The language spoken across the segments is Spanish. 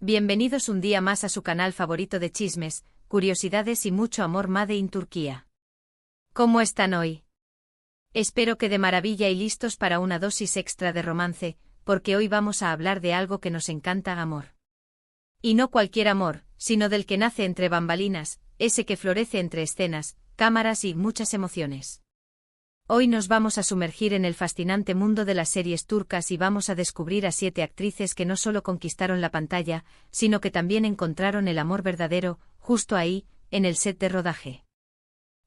Bienvenidos un día más a su canal favorito de chismes, curiosidades y mucho amor Made in Turquía. ¿Cómo están hoy? Espero que de maravilla y listos para una dosis extra de romance, porque hoy vamos a hablar de algo que nos encanta: amor. Y no cualquier amor, sino del que nace entre bambalinas, ese que florece entre escenas, cámaras y muchas emociones. Hoy nos vamos a sumergir en el fascinante mundo de las series turcas y vamos a descubrir a 7 actrices que no solo conquistaron la pantalla, sino que también encontraron el amor verdadero, justo ahí, en el set de rodaje.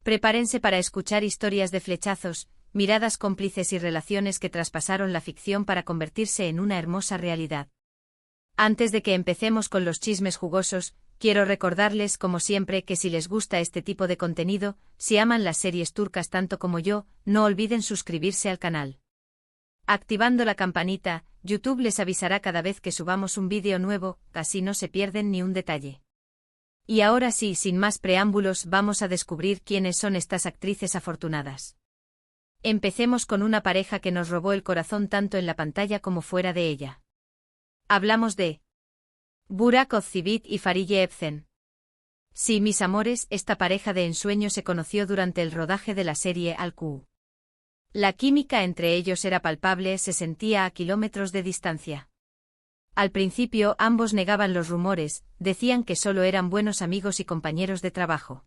Prepárense para escuchar historias de flechazos, miradas cómplices y relaciones que traspasaron la ficción para convertirse en una hermosa realidad. Antes de que empecemos con los chismes jugosos, quiero recordarles, como siempre, que si les gusta este tipo de contenido, si aman las series turcas tanto como yo, no olviden suscribirse al canal. Activando la campanita, YouTube les avisará cada vez que subamos un vídeo nuevo, así no se pierden ni un detalle. Y ahora sí, sin más preámbulos, vamos a descubrir quiénes son estas actrices afortunadas. Empecemos con una pareja que nos robó el corazón tanto en la pantalla como fuera de ella. Hablamos de Burak Özçivit y Fariye Evcen. Sí, mis amores, esta pareja de ensueño se conoció durante el rodaje de la serie Al-Ku. La química entre ellos era palpable, se sentía a kilómetros de distancia. Al principio ambos negaban los rumores, decían que solo eran buenos amigos y compañeros de trabajo.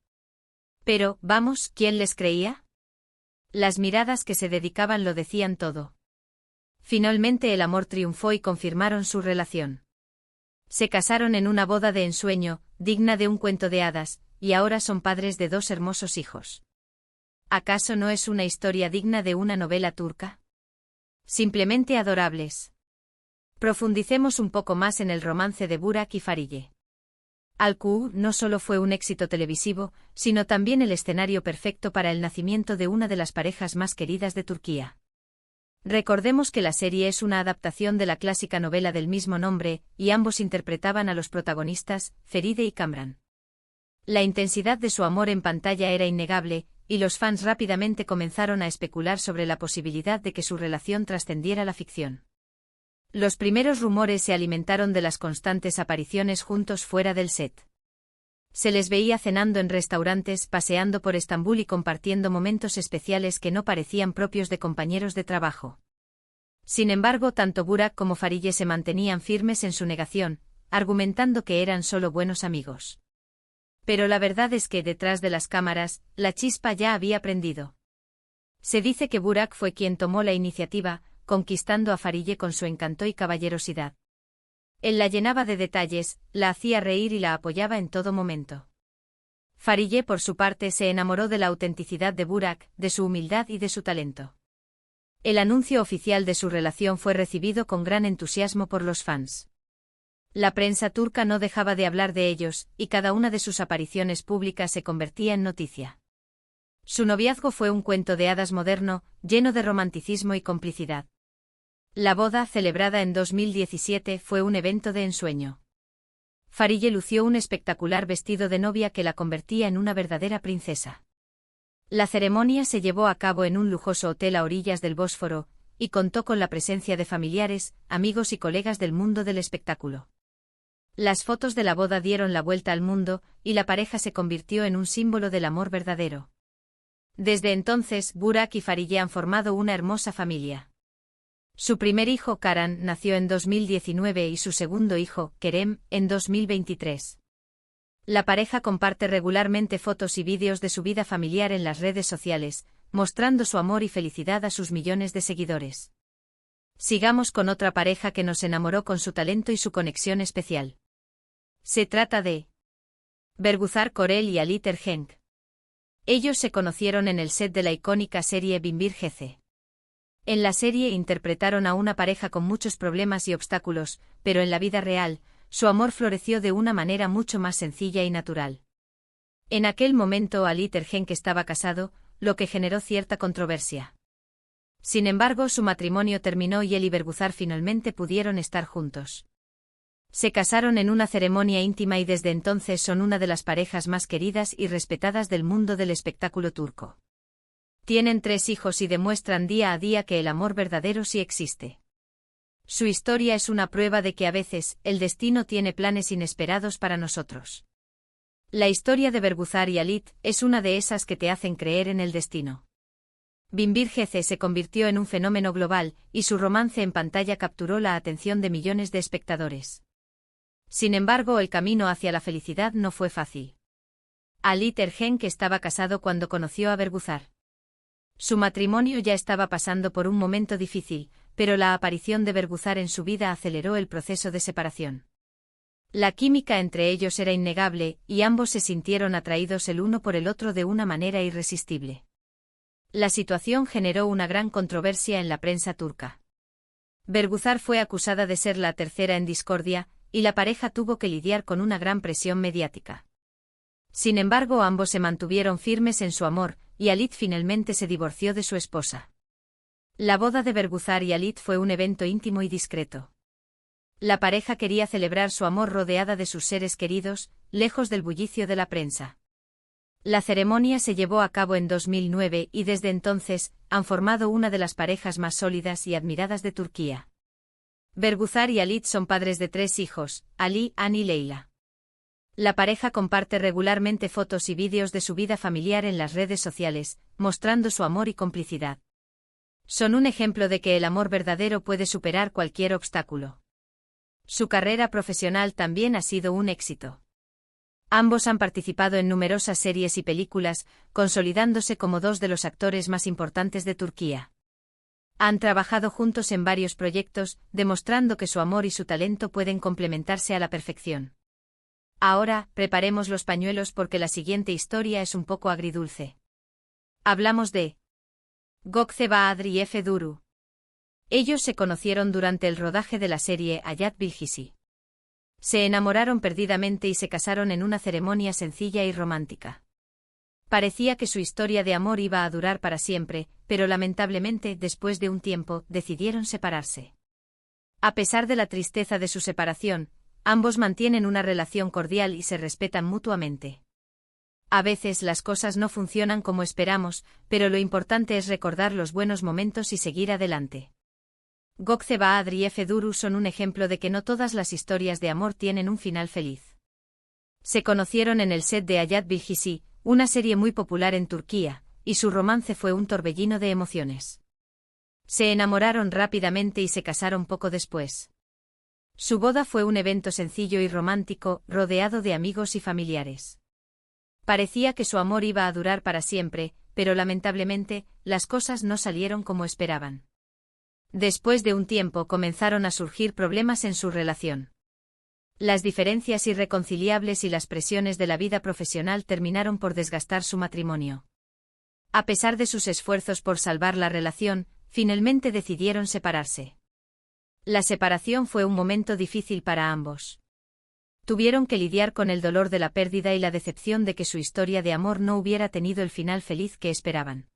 Pero, vamos, ¿quién les creía? Las miradas que se dedicaban lo decían todo. Finalmente el amor triunfó y confirmaron su relación. Se casaron en una boda de ensueño, digna de un cuento de hadas, y ahora son padres de 2 hermosos hijos. ¿Acaso no es una historia digna de una novela turca? Simplemente adorables. Profundicemos un poco más en el romance de Burak y Fariye. Al-Ku no solo fue un éxito televisivo, sino también el escenario perfecto para el nacimiento de una de las parejas más queridas de Turquía. Recordemos que la serie es una adaptación de la clásica novela del mismo nombre, y ambos interpretaban a los protagonistas, Feride y Kamran. La intensidad de su amor en pantalla era innegable, y los fans rápidamente comenzaron a especular sobre la posibilidad de que su relación trascendiera la ficción. Los primeros rumores se alimentaron de las constantes apariciones juntos fuera del set. Se les veía cenando en restaurantes, paseando por Estambul y compartiendo momentos especiales que no parecían propios de compañeros de trabajo. Sin embargo, tanto Burak como Fariye se mantenían firmes en su negación, argumentando que eran solo buenos amigos. Pero la verdad es que detrás de las cámaras, la chispa ya había prendido. Se dice que Burak fue quien tomó la iniciativa, conquistando a Fariye con su encanto y caballerosidad. Él la llenaba de detalles, la hacía reír y la apoyaba en todo momento. Fariye, por su parte, se enamoró de la autenticidad de Burak, de su humildad y de su talento. El anuncio oficial de su relación fue recibido con gran entusiasmo por los fans. La prensa turca no dejaba de hablar de ellos, y cada una de sus apariciones públicas se convertía en noticia. Su noviazgo fue un cuento de hadas moderno, lleno de romanticismo y complicidad. La boda, celebrada en 2017, fue un evento de ensueño. Fariye lució un espectacular vestido de novia que la convertía en una verdadera princesa. La ceremonia se llevó a cabo en un lujoso hotel a orillas del Bósforo, y contó con la presencia de familiares, amigos y colegas del mundo del espectáculo. Las fotos de la boda dieron la vuelta al mundo, y la pareja se convirtió en un símbolo del amor verdadero. Desde entonces, Burak y Fariye han formado una hermosa familia. Su primer hijo, Karan, nació en 2019 y su segundo hijo, Kerem, en 2023. La pareja comparte regularmente fotos y vídeos de su vida familiar en las redes sociales, mostrando su amor y felicidad a sus millones de seguidores. Sigamos con otra pareja que nos enamoró con su talento y su conexión especial. Se trata de Bergüzar Korel y Ali Tergenk. Ellos se conocieron en el set de la icónica serie Binbir Gece. En la serie interpretaron a una pareja con muchos problemas y obstáculos, pero en la vida real, su amor floreció de una manera mucho más sencilla y natural. En aquel momento Ali Tergenk estaba casado, lo que generó cierta controversia. Sin embargo, su matrimonio terminó y él y Bergüzar finalmente pudieron estar juntos. Se casaron en una ceremonia íntima y desde entonces son una de las parejas más queridas y respetadas del mundo del espectáculo turco. Tienen 3 hijos y demuestran día a día que el amor verdadero sí existe. Su historia es una prueba de que a veces, el destino tiene planes inesperados para nosotros. La historia de Bergüzar y Halit es una de esas que te hacen creer en el destino. Binbir Gece se convirtió en un fenómeno global, y su romance en pantalla capturó la atención de millones de espectadores. Sin embargo, el camino hacia la felicidad no fue fácil. Halit Ergenç estaba casado cuando conoció a Bergüzar. Su matrimonio ya estaba pasando por un momento difícil, pero la aparición de Bergüzar en su vida aceleró el proceso de separación. La química entre ellos era innegable, y ambos se sintieron atraídos el uno por el otro de una manera irresistible. La situación generó una gran controversia en la prensa turca. Bergüzar fue acusada de ser la tercera en discordia, y la pareja tuvo que lidiar con una gran presión mediática. Sin embargo, ambos se mantuvieron firmes en su amor, y Halit finalmente se divorció de su esposa. La boda de Bergüzar y Halit fue un evento íntimo y discreto. La pareja quería celebrar su amor rodeada de sus seres queridos, lejos del bullicio de la prensa. La ceremonia se llevó a cabo en 2009 y desde entonces han formado una de las parejas más sólidas y admiradas de Turquía. Bergüzar y Halit son padres de 3 hijos, Ali, An y Leila. La pareja comparte regularmente fotos y vídeos de su vida familiar en las redes sociales, mostrando su amor y complicidad. Son un ejemplo de que el amor verdadero puede superar cualquier obstáculo. Su carrera profesional también ha sido un éxito. Ambos han participado en numerosas series y películas, consolidándose como 2 de los actores más importantes de Turquía. Han trabajado juntos en varios proyectos, demostrando que su amor y su talento pueden complementarse a la perfección. Ahora, preparemos los pañuelos porque la siguiente historia es un poco agridulce. Hablamos de Gökçe Bahadır y Efe Duru. Ellos se conocieron durante el rodaje de la serie Hayat Bilgisi. Se enamoraron perdidamente y se casaron en una ceremonia sencilla y romántica. Parecía que su historia de amor iba a durar para siempre, pero lamentablemente, después de un tiempo, decidieron separarse. A pesar de la tristeza de su separación, ambos mantienen una relación cordial y se respetan mutuamente. A veces las cosas no funcionan como esperamos, pero lo importante es recordar los buenos momentos y seguir adelante. Gökçe Bahadır y Efe Duru son un ejemplo de que no todas las historias de amor tienen un final feliz. Se conocieron en el set de Hayat Bilgisi, una serie muy popular en Turquía, y su romance fue un torbellino de emociones. Se enamoraron rápidamente y se casaron poco después. Su boda fue un evento sencillo y romántico, rodeado de amigos y familiares. Parecía que su amor iba a durar para siempre, pero lamentablemente, las cosas no salieron como esperaban. Después de un tiempo comenzaron a surgir problemas en su relación. Las diferencias irreconciliables y las presiones de la vida profesional terminaron por desgastar su matrimonio. A pesar de sus esfuerzos por salvar la relación, finalmente decidieron separarse. La separación fue un momento difícil para ambos. Tuvieron que lidiar con el dolor de la pérdida y la decepción de que su historia de amor no hubiera tenido el final feliz que esperaban.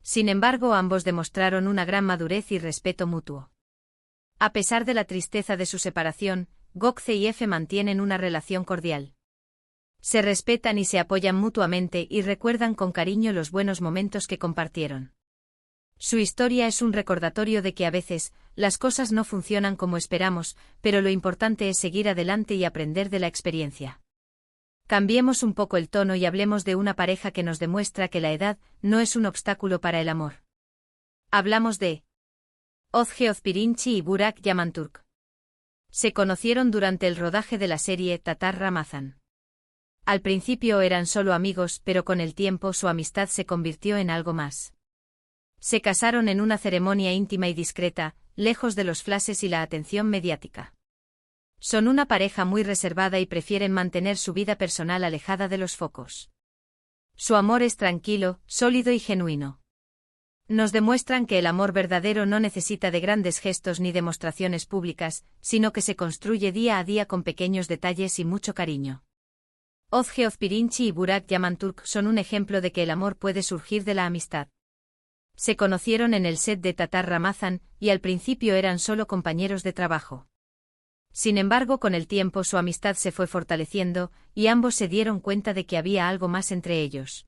Sin embargo, ambos demostraron una gran madurez y respeto mutuo. A pesar de la tristeza de su separación, Gökçe y Efe mantienen una relación cordial. Se respetan y se apoyan mutuamente y recuerdan con cariño los buenos momentos que compartieron. Su historia es un recordatorio de que a veces, las cosas no funcionan como esperamos, pero lo importante es seguir adelante y aprender de la experiencia. Cambiemos un poco el tono y hablemos de una pareja que nos demuestra que la edad no es un obstáculo para el amor. Hablamos de Özge Özpirinçci y Burak Yamanturk. Se conocieron durante el rodaje de la serie Tatar Ramazan. Al principio eran solo amigos, pero con el tiempo su amistad se convirtió en algo más. Se casaron en una ceremonia íntima y discreta, lejos de los flashes y la atención mediática. Son una pareja muy reservada y prefieren mantener su vida personal alejada de los focos. Su amor es tranquilo, sólido y genuino. Nos demuestran que el amor verdadero no necesita de grandes gestos ni demostraciones públicas, sino que se construye día a día con pequeños detalles y mucho cariño. Özge Özpirinçci y Burak Yamanturk son un ejemplo de que el amor puede surgir de la amistad. Se conocieron en el set de Tatar Ramazan, y al principio eran solo compañeros de trabajo. Sin embargo, con el tiempo su amistad se fue fortaleciendo, y ambos se dieron cuenta de que había algo más entre ellos.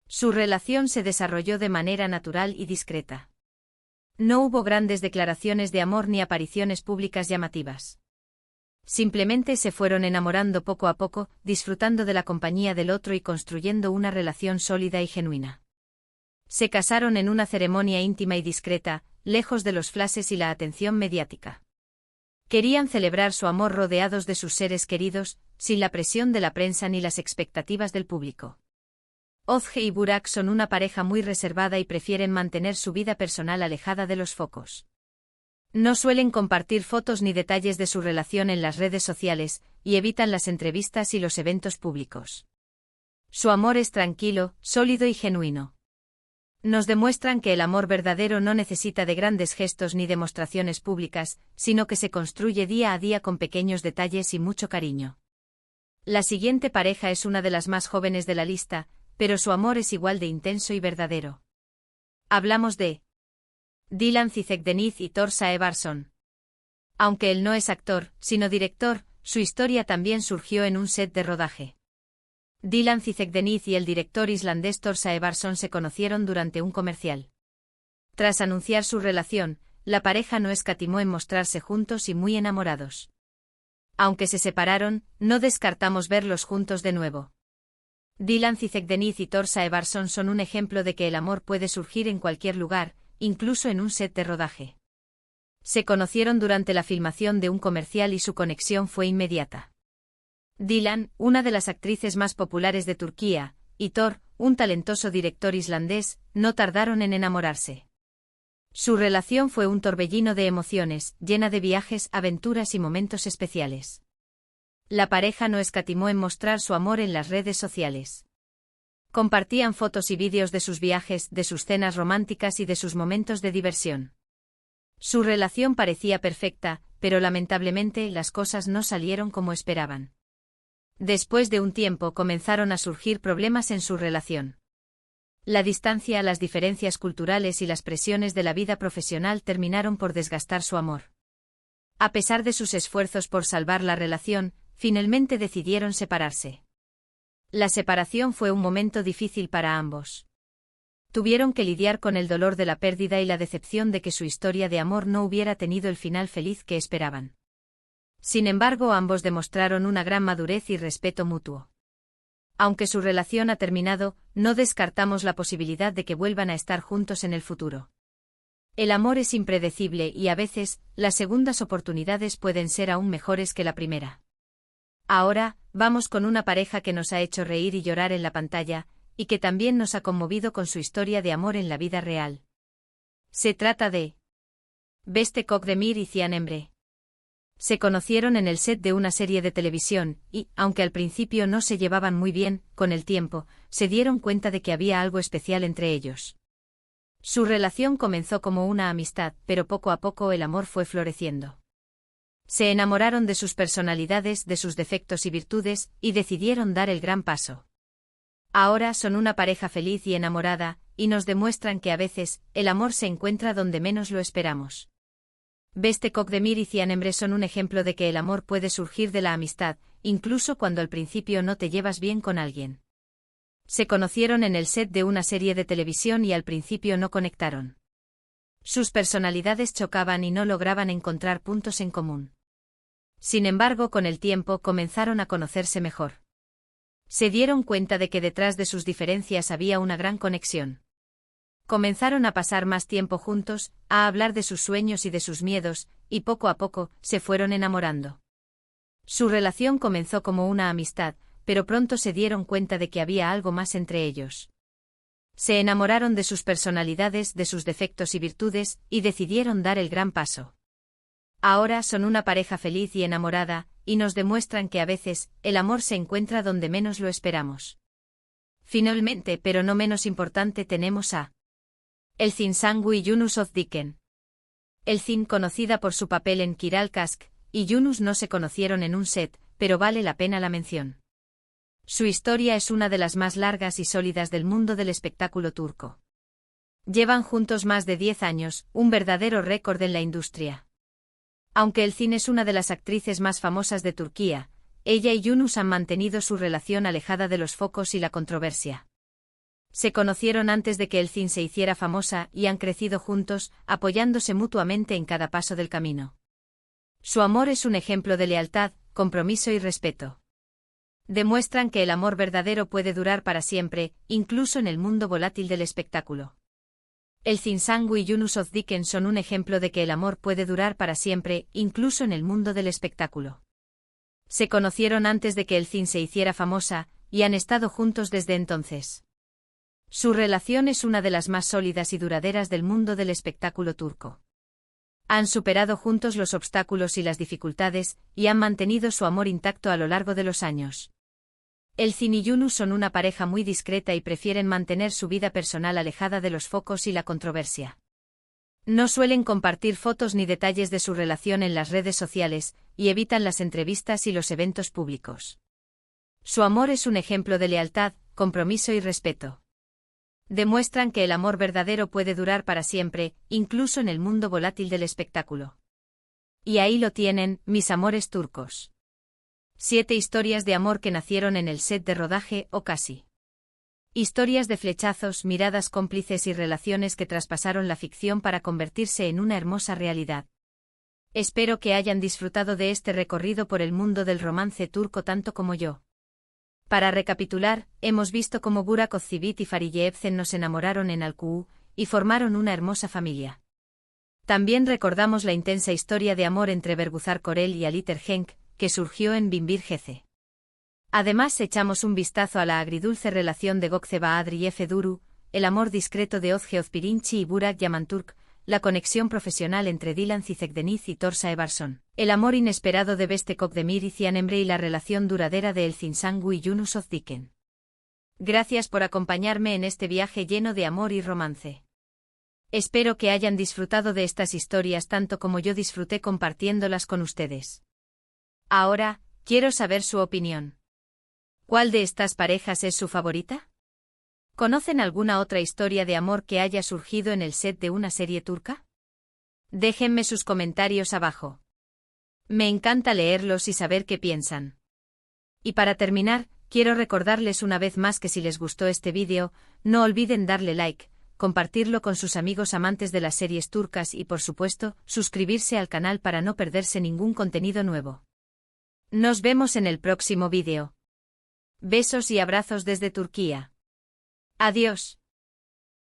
Su relación se desarrolló de manera natural y discreta. No hubo grandes declaraciones de amor ni apariciones públicas llamativas. Simplemente se fueron enamorando poco a poco, disfrutando de la compañía del otro y construyendo una relación sólida y genuina. Se casaron en una ceremonia íntima y discreta, lejos de los flashes y la atención mediática. Querían celebrar su amor rodeados de sus seres queridos, sin la presión de la prensa ni las expectativas del público. Ozge y Burak son una pareja muy reservada y prefieren mantener su vida personal alejada de los focos. No suelen compartir fotos ni detalles de su relación en las redes sociales, y evitan las entrevistas y los eventos públicos. Su amor es tranquilo, sólido y genuino. Nos demuestran que el amor verdadero no necesita de grandes gestos ni demostraciones públicas, sino que se construye día a día con pequeños detalles y mucho cariño. La siguiente pareja es una de las más jóvenes de la lista, pero su amor es igual de intenso y verdadero. Hablamos de Dilan Cizek-Deniz y Thor Saevarsson. Aunque él no es actor, sino director, su historia también surgió en un set de rodaje. Dilan Cizek-Deniz y el director islandés Thor Saevarsson se conocieron durante un comercial. Tras anunciar su relación, la pareja no escatimó en mostrarse juntos y muy enamorados. Aunque se separaron, no descartamos verlos juntos de nuevo. Dilan Cizek-Deniz y Thor Saevarsson son un ejemplo de que el amor puede surgir en cualquier lugar, incluso en un set de rodaje. Se conocieron durante la filmación de un comercial y su conexión fue inmediata. Dilan, una de las actrices más populares de Turquía, y Thor, un talentoso director islandés, no tardaron en enamorarse. Su relación fue un torbellino de emociones, llena de viajes, aventuras y momentos especiales. La pareja no escatimó en mostrar su amor en las redes sociales. Compartían fotos y vídeos de sus viajes, de sus cenas románticas y de sus momentos de diversión. Su relación parecía perfecta, pero lamentablemente las cosas no salieron como esperaban. Después de un tiempo comenzaron a surgir problemas en su relación. La distancia, las diferencias culturales y las presiones de la vida profesional terminaron por desgastar su amor. A pesar de sus esfuerzos por salvar la relación, finalmente decidieron separarse. La separación fue un momento difícil para ambos. Tuvieron que lidiar con el dolor de la pérdida y la decepción de que su historia de amor no hubiera tenido el final feliz que esperaban. Sin embargo, ambos demostraron una gran madurez y respeto mutuo. Aunque su relación ha terminado, no descartamos la posibilidad de que vuelvan a estar juntos en el futuro. El amor es impredecible y a veces, las segundas oportunidades pueden ser aún mejores que la primera. Ahora, vamos con una pareja que nos ha hecho reír y llorar en la pantalla, y que también nos ha conmovido con su historia de amor en la vida real. Se trata de Beste Kokdemir y Cian Emre. Se conocieron en el set de una serie de televisión, y, aunque al principio no se llevaban muy bien, con el tiempo, se dieron cuenta de que había algo especial entre ellos. Su relación comenzó como una amistad, pero poco a poco el amor fue floreciendo. Se enamoraron de sus personalidades, de sus defectos y virtudes, y decidieron dar el gran paso. Ahora son una pareja feliz y enamorada, y nos demuestran que a veces, el amor se encuentra donde menos lo esperamos. Beste Kokdemir y Cian Emre son un ejemplo de que el amor puede surgir de la amistad, incluso cuando al principio no te llevas bien con alguien. Se conocieron en el set de una serie de televisión y al principio no conectaron. Sus personalidades chocaban y no lograban encontrar puntos en común. Sin embargo, con el tiempo comenzaron a conocerse mejor. Se dieron cuenta de que detrás de sus diferencias había una gran conexión. Comenzaron a pasar más tiempo juntos, a hablar de sus sueños y de sus miedos, y poco a poco, se fueron enamorando. Su relación comenzó como una amistad, pero pronto se dieron cuenta de que había algo más entre ellos. Se enamoraron de sus personalidades, de sus defectos y virtudes, y decidieron dar el gran paso. Ahora son una pareja feliz y enamorada, y nos demuestran que a veces, el amor se encuentra donde menos lo esperamos. Finalmente, pero no menos importante, tenemos a Elçin Sangu y Yunus Özdiken. Elçin, conocida por su papel en Kiral Kask, y Yunus no se conocieron en un set, pero vale la pena la mención. Su historia es una de las más largas y sólidas del mundo del espectáculo turco. Llevan juntos más de 10 años, un verdadero récord en la industria. Aunque Elçin es una de las actrices más famosas de Turquía, ella y Yunus han mantenido su relación alejada de los focos y la controversia. Se conocieron antes de que Elçin se hiciera famosa y han crecido juntos, apoyándose mutuamente en cada paso del camino. Su amor es un ejemplo de lealtad, compromiso y respeto. Demuestran que el amor verdadero puede durar para siempre, incluso en el mundo volátil del espectáculo. Elçin Sangu y Yunus Özdiken son un ejemplo de que el amor puede durar para siempre, incluso en el mundo del espectáculo. Se conocieron antes de que Elçin se hiciera famosa, y han estado juntos desde entonces. Su relación es una de las más sólidas y duraderas del mundo del espectáculo turco. Han superado juntos los obstáculos y las dificultades, y han mantenido su amor intacto a lo largo de los años. Elçin y Yunus son una pareja muy discreta y prefieren mantener su vida personal alejada de los focos y la controversia. No suelen compartir fotos ni detalles de su relación en las redes sociales, y evitan las entrevistas y los eventos públicos. Su amor es un ejemplo de lealtad, compromiso y respeto. Demuestran que el amor verdadero puede durar para siempre, incluso en el mundo volátil del espectáculo. Y ahí lo tienen, mis amores turcos. 7 historias de amor que nacieron en el set de rodaje o casi. Historias de flechazos, miradas cómplices y relaciones que traspasaron la ficción para convertirse en una hermosa realidad. Espero que hayan disfrutado de este recorrido por el mundo del romance turco tanto como yo. Para recapitular, hemos visto cómo Burak Özçivit y Fariye Evcen nos enamoraron en Alkuu, y formaron una hermosa familia. También recordamos la intensa historia de amor entre Bergüzar Korel y Ali Tergenk, que surgió en Binbir Gece. Además echamos un vistazo a la agridulce relación de Gökçe Bahadır y Efe Duru, el amor discreto de Özge Özpirinçci y Burak Yamanturk, la conexión profesional entre Dilan Cizekdeniz y Torsa Ebarson, el amor inesperado de Beste Kokdemir y Cihan Emre y la relación duradera de Elçin Sangu y Yunus Özdiken. Gracias por acompañarme en este viaje lleno de amor y romance. Espero que hayan disfrutado de estas historias tanto como yo disfruté compartiéndolas con ustedes. Ahora, quiero saber su opinión. ¿Cuál de estas parejas es su favorita? ¿Conocen alguna otra historia de amor que haya surgido en el set de una serie turca? Déjenme sus comentarios abajo. Me encanta leerlos y saber qué piensan. Y para terminar, quiero recordarles una vez más que si les gustó este vídeo, no olviden darle like, compartirlo con sus amigos amantes de las series turcas y por supuesto, suscribirse al canal para no perderse ningún contenido nuevo. Nos vemos en el próximo vídeo. Besos y abrazos desde Turquía. Adiós.